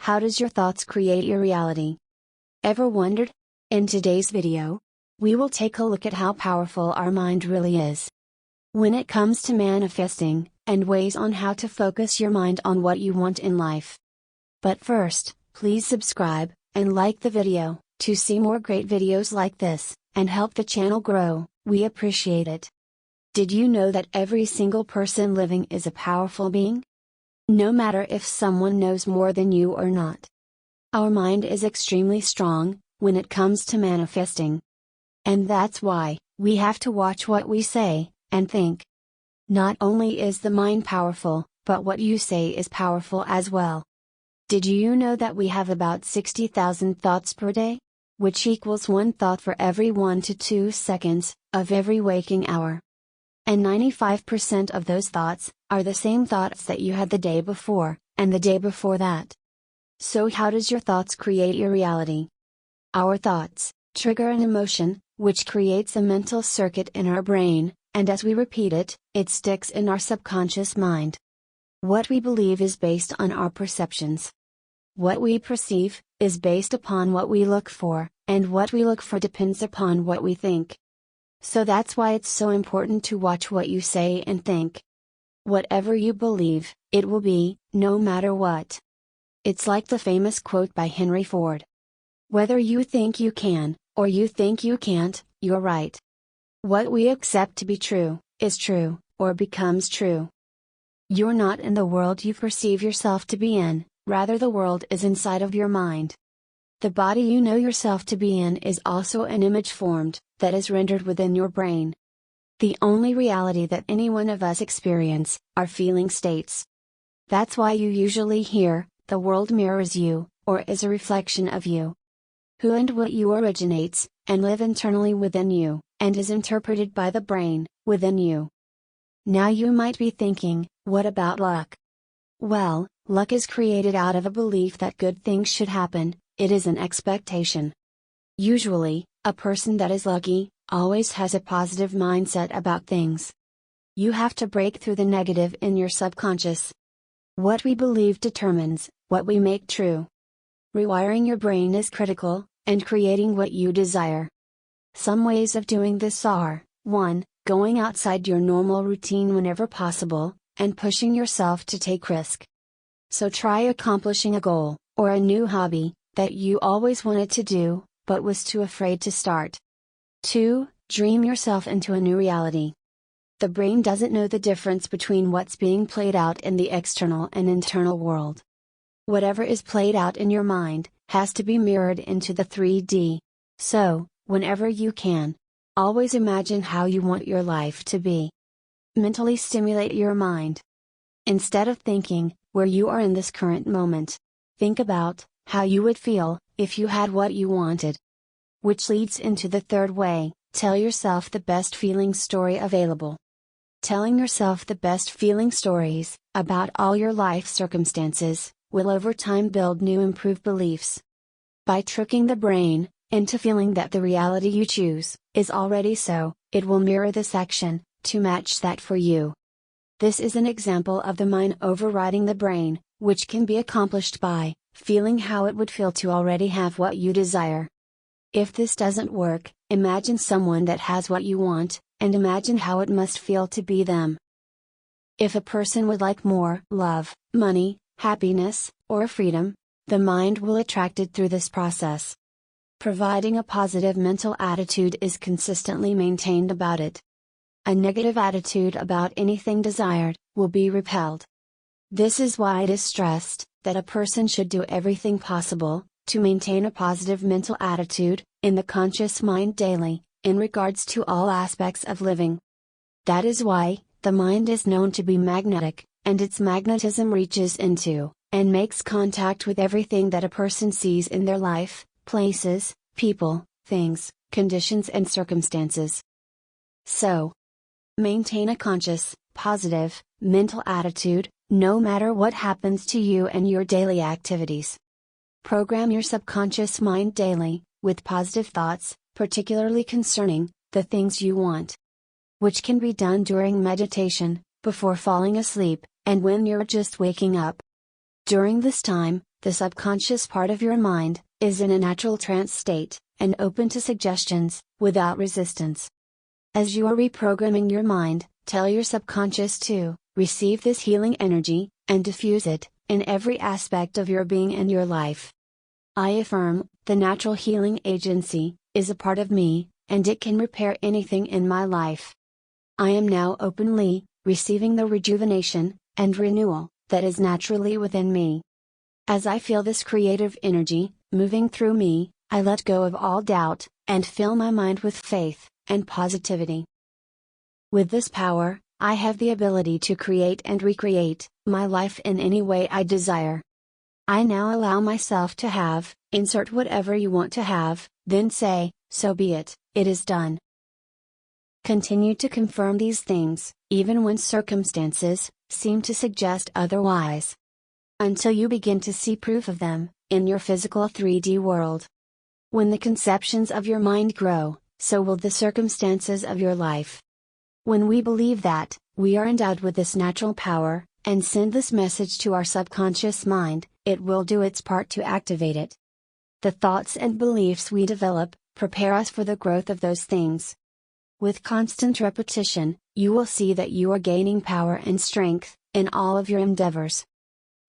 How does your thoughts create your reality? Ever wondered? In today's video, we will take a look at how powerful our mind really is when it comes to manifesting, and ways on how to focus your mind on what you want in life. But first, please subscribe, and like the video, to see more great videos like this, and help the channel grow. We appreciate it. Did you know that every single person living is a powerful being? No matter if someone knows more than you or not. Our mind is extremely strong, when it comes to manifesting. And that's why, we have to watch what we say, and think. Not only is the mind powerful, but what you say is powerful as well. Did you know that we have about 60,000 thoughts per day? Which equals one thought for every 1 to 2 seconds, of every waking hour. And 95% of those thoughts, are the same thoughts that you had the day before, and the day before that. So how does your thoughts create your reality? Our thoughts trigger an emotion, which creates a mental circuit in our brain, and as we repeat it, it sticks in our subconscious mind. What we believe is based on our perceptions. What we perceive, is based upon what we look for, and what we look for depends upon what we think. So that's why it's so important to watch what you say and think. Whatever you believe, it will be, no matter what. It's like the famous quote by Henry Ford. Whether you think you can, or you think you can't, you're right. What we accept to be true, is true, or becomes true. You're not in the world you perceive yourself to be in, rather the world is inside of your mind. The body you know yourself to be in is also an image formed, that is rendered within your brain. The only reality that any one of us experience, are feeling states. That's why you usually hear, the world mirrors you, or is a reflection of you. Who and what you originates, and live internally within you, and is interpreted by the brain, within you. Now you might be thinking, what about luck? Well, luck is created out of a belief that good things should happen, it is an expectation. Usually, a person that is lucky, always has a positive mindset about things. You have to break through the negative in your subconscious. What we believe determines, what we make true. Rewiring your brain is critical, and creating what you desire. Some ways of doing this are, 1. Going outside your normal routine whenever possible, and pushing yourself to take risk. So try accomplishing a goal, or a new hobby, that you always wanted to do, but was too afraid to start. 2. Dream yourself into a new reality. The brain doesn't know the difference between what's being played out in the external and internal world. Whatever is played out in your mind, has to be mirrored into the 3D. So, whenever you can, always imagine how you want your life to be. Mentally stimulate your mind. Instead of thinking, where you are in this current moment, think about, how you would feel, if you had what you wanted. Which leads into the third way, tell yourself the best feeling story available. Telling yourself the best feeling stories, about all your life circumstances, will over time build new improved beliefs. By tricking the brain, into feeling that the reality you choose, is already so, it will mirror this action, to match that for you. This is an example of the mind overriding the brain, which can be accomplished by, feeling how it would feel to already have what you desire. If this doesn't work, imagine someone that has what you want, and imagine how it must feel to be them. If a person would like more love, money, happiness, or freedom, the mind will attract it through this process. Providing a positive mental attitude is consistently maintained about it. A negative attitude about anything desired, will be repelled. This is why it is stressed, that a person should do everything possible, to maintain a positive mental attitude, in the conscious mind daily, in regards to all aspects of living. That is why, the mind is known to be magnetic, and its magnetism reaches into, and makes contact with everything that a person sees in their life, places, people, things, conditions and circumstances. So, maintain a conscious, positive, mental attitude, no matter what happens to you and your daily activities. Program your subconscious mind daily, with positive thoughts, particularly concerning, the things you want. Which can be done during meditation, before falling asleep, and when you're just waking up. During this time, the subconscious part of your mind, is in a natural trance state, and open to suggestions, without resistance. As you are reprogramming your mind, tell your subconscious to receive this healing energy, and diffuse it, in every aspect of your being and your life. I affirm, the natural healing agency, is a part of me, and it can repair anything in my life. I am now openly receiving the rejuvenation and renewal that is naturally within me. As I feel this creative energy moving through me, I let go of all doubt, and fill my mind with faith and positivity. With this power, I have the ability to create and recreate my life in any way I desire. I now allow myself to have, insert whatever you want to have, then say, so be it, it is done. Continue to confirm these things, even when circumstances seem to suggest otherwise. Until you begin to see proof of them, in your physical 3D world. When the conceptions of your mind grow, so will the circumstances of your life. When we believe that, we are endowed with this natural power, and send this message to our subconscious mind, it will do its part to activate it. The thoughts and beliefs we develop, prepare us for the growth of those things. With constant repetition, you will see that you are gaining power and strength, in all of your endeavors.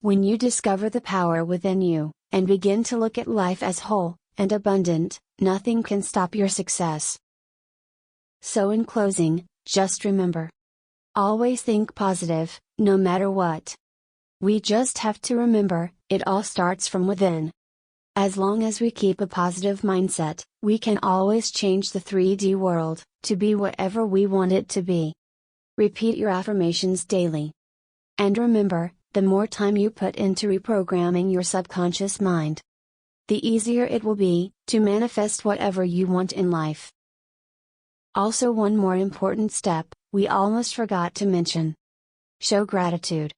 When you discover the power within you, and begin to look at life as whole and abundant, nothing can stop your success. So in closing, just remember. Always think positive, no matter what. We just have to remember, it all starts from within. As long as we keep a positive mindset, we can always change the 3D world, to be whatever we want it to be. Repeat your affirmations daily. And remember, the more time you put into reprogramming your subconscious mind, the easier it will be to manifest whatever you want in life. Also, one more important step, we almost forgot to mention. Show gratitude.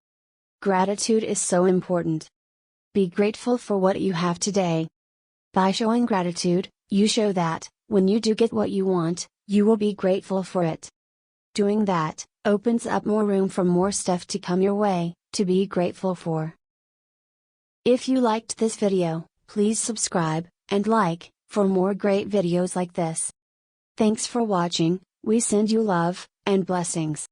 Gratitude is so important. Be grateful for what you have today. By showing gratitude, you show that, when you do get what you want, you will be grateful for it. Doing that opens up more room for more stuff to come your way, to be grateful for. If you liked this video, please subscribe and like for more great videos like this. Thanks for watching. We send you love and blessings.